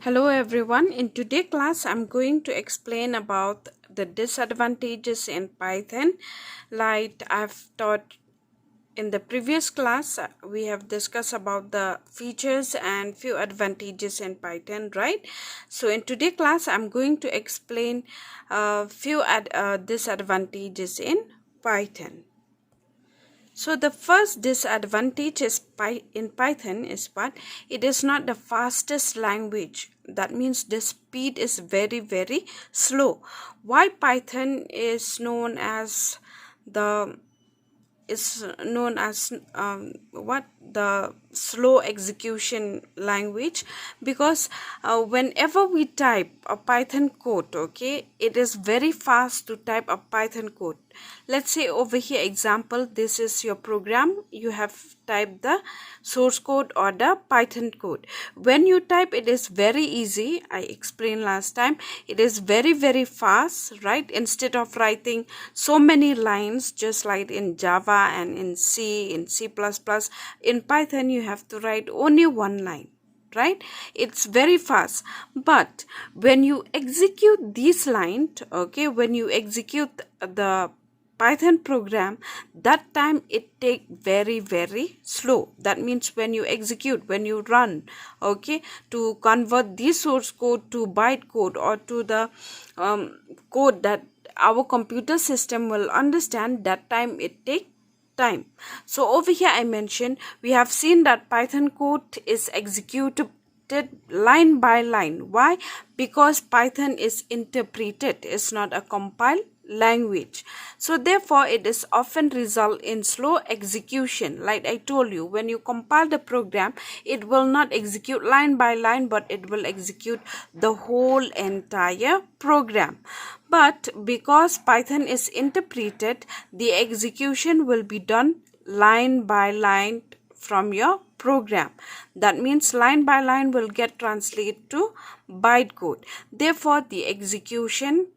Hello everyone. In today's class, I'm going to explain about the disadvantages in Python. Like I've taught in the previous class, we have discussed about the features and few advantages in Python, right? So in today's class, I'm going to explain few disadvantages in Python. So the first disadvantage in Python is what it is not the fastest language. That means the speed is very slow. Why Python the is known as what the slow execution language? Because whenever we type a Python code, okay, it is very fast to type a Python code. Let's say over here, example, this is your program. You have typed the source code or the Python code. When you type, it is very easy. I explained last time, it is very fast, right? Instead of writing so many lines, just like in Java and in C, in C++, in Python you have to write only one line, right? It's very fast. But when you execute this line, okay, when you execute the Python program, that time it take very slow. That means when you execute, when you run, okay, to convert this source code to bytecode or to the code that our computer system will understand, that time it take time. So over here I mentioned, we have seen that Python code is executed line by line. Why? Because Python is interpreted, it's not a compiled language. So therefore it is often result in slow execution. Like I told you, when you compile the program, it will not execute line by line, but it will execute the whole entire program. But because Python is interpreted, the execution will be done line by line from your program. That means line by line will get translated to bytecode. Therefore the execution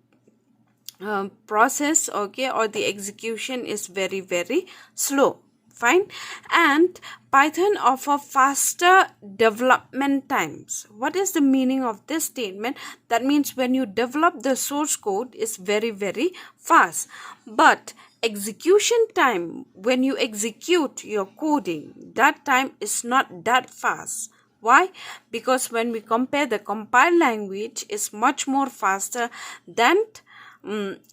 process, okay, or the execution is very slow. Fine. And Python offer faster development times. What is the meaning of this statement? That means when you develop the source code is very fast, but execution time, when you execute your coding, that time is not that fast. Why? Because when we compare, the compiled language is much more faster than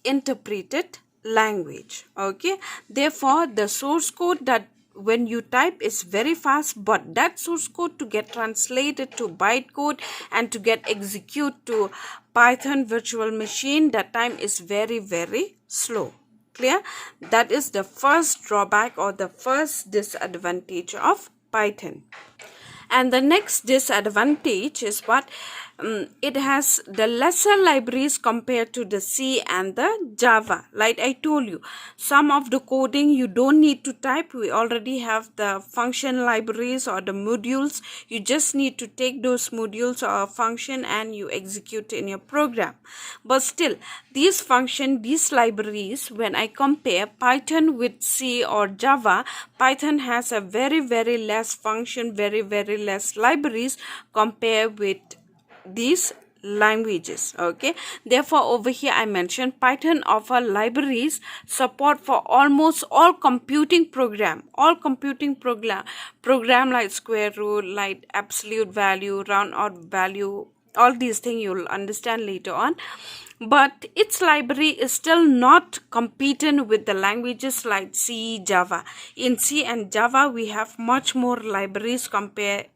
interpreted language. Okay, therefore the source code that when you type is very fast, but that source code to get translated to bytecode and to get execute to Python virtual machine, that time is very slow. Clear? That is the first drawback or the first disadvantage of Python. And the next disadvantage is what? It has the lesser libraries compared to the C and the Java. Like I told you, some of the coding you don't need to type. We already have the function libraries or the modules. You just need to take those modules or function and you execute in your program. But still, these libraries, when I compare Python with C or Java, Python has a very less function, very less libraries compared with these languages. Okay, therefore over here I mentioned Python offer libraries support for almost all computing program like square root, like absolute value, round off value. All these things you'll understand later on. But its library is still not competent with the languages like C, Java. In C and Java we have much more libraries compared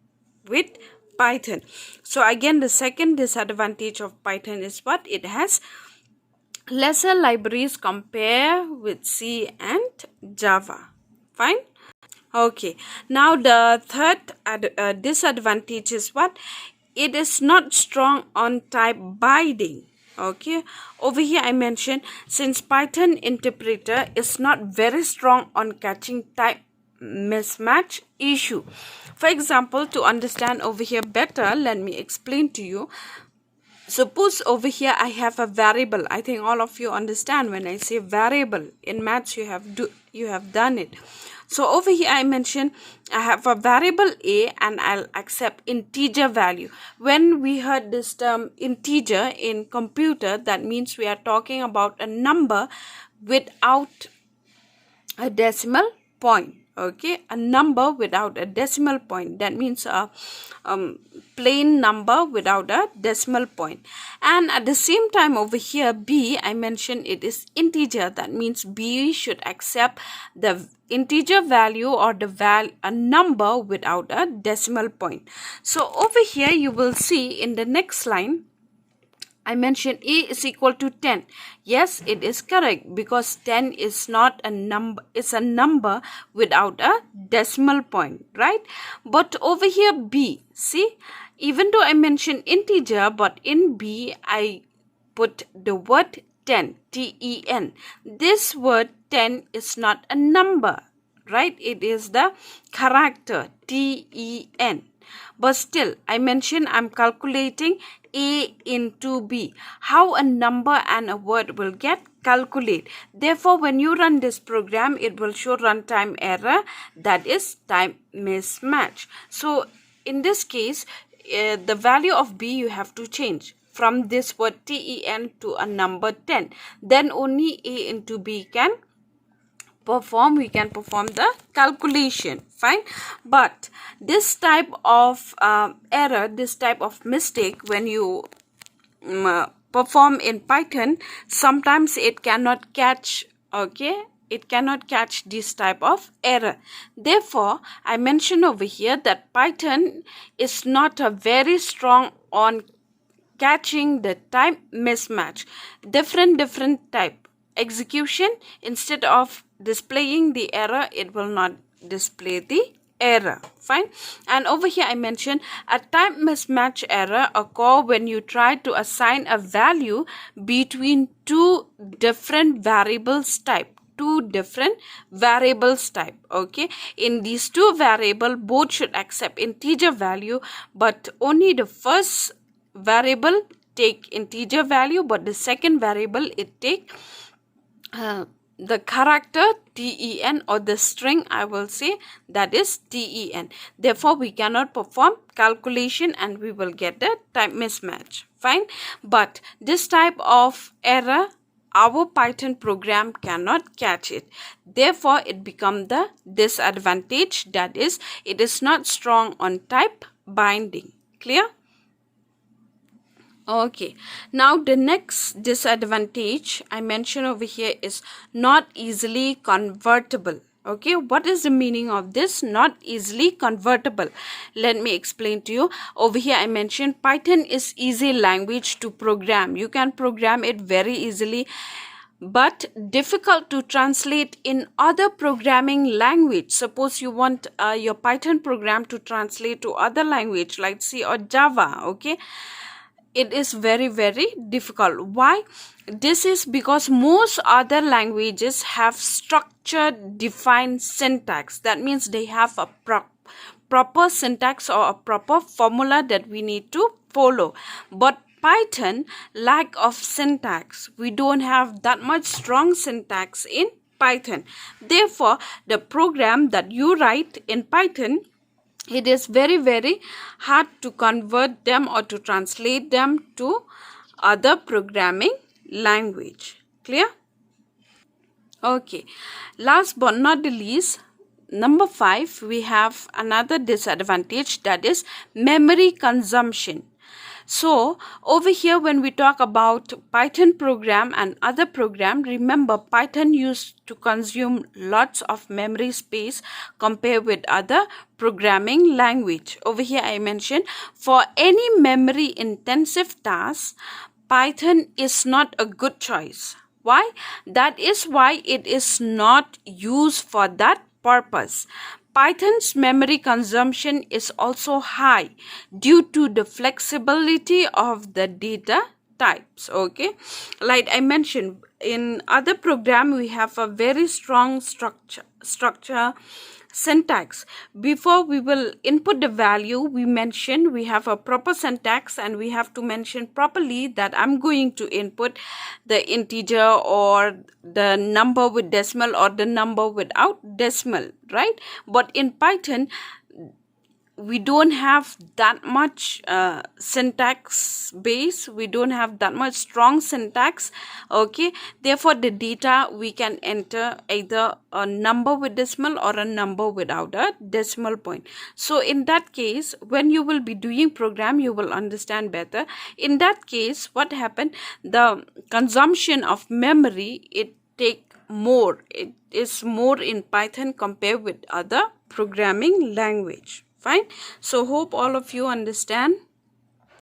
with Python. So again, the second disadvantage of Python is what? It has lesser libraries compared with C and Java. Fine. Okay, now the third disadvantage is what? It is not strong on type binding. Okay, over here I mentioned, since Python interpreter is not very strong on catching type mismatch issue. For example, to understand over here better, let me explain to you. Suppose over here I have a variable. I think all of you understand when I say variable. In maths you have done it. So over here I mentioned I have a variable a and I'll accept integer value. When we heard this term integer in computer, that means we are talking about a number without a decimal point. Okay, a number without a decimal point, that means a plain number without a decimal point. And at the same time over here b, I mentioned it is integer, that means b should accept the integer value or a number without a decimal point. So over here you will see in the next line I mentioned a is equal to 10. Yes, it is correct because 10 is not a number, it's a number without a decimal point, right? But over here b, see, even though I mentioned integer, but in b I put the word 10, ten. This word 10 is not a number, right? It is the character ten. But still, I mentioned I'm calculating a into b. How a number and a word will get calculated. Therefore, when you run this program, it will show runtime error, that is time mismatch. So, in this case, the value of b you have to change from this word ten to a number 10. Then only a into b can we can perform the calculation, fine. But this type of error, this type of mistake, when you perform in Python, sometimes it cannot catch, okay, it cannot catch this type of error. Therefore, I mentioned over here that Python is not a very strong on catching the time mismatch. Different type execution, instead of displaying the error, it will not display the error, fine. And over here I mentioned a time mismatch error occur when you try to assign a value between two different variables type. Okay, in these two variable, both should accept integer value, but only the first variable take integer value, but the second variable it take the character ten, or the string, I will say, that is ten. Therefore, we cannot perform calculation and we will get the time mismatch, fine. But this type of error, our Python program cannot catch it. Therefore, it becomes the disadvantage, that is, it is not strong on type binding. Clear? Okay, now the next disadvantage I mentioned over here is not easily convertible. Okay, what is the meaning of this not easily convertible? Let me explain to you. Over here I mentioned Python is easy language to program. You can program it very easily, but difficult to translate in other programming language. Suppose you want your Python program to translate to other language like C or Java, okay? It is very difficult. Why? This is because most other languages have structured defined syntax. That means they have a proper syntax or a proper formula that we need to follow. But Python, lack of syntax. We don't have that much strong syntax in Python. Therefore, the program that you write in Python, it is very hard to convert them or to translate them to other programming language. Clear? Okay. Last but not the least, number 5, we have another disadvantage, that is memory consumption. So, over here when we talk about Python program and other program, remember Python used to consume lots of memory space compared with other programming language. Over here I mentioned for any memory intensive task, Python is not a good choice. Why? That is why it is not used for that purpose. Python's memory consumption is also high due to the flexibility of the data types. Okay, like I mentioned, in other program we have a very strong structure syntax. Before we will input the value, we have a proper syntax, and we have to mention properly that I'm going to input the integer or the number with decimal or the number without decimal, right? But in Python, we don't have that much syntax base, we don't have that much strong syntax. Okay, therefore the data we can enter either a number with decimal or a number without a decimal point. So in that case, when you will be doing program, you will understand better. In that case, what happened, the consumption of memory, it is more in Python compared with other programming language. Fine. So hope all of you understand.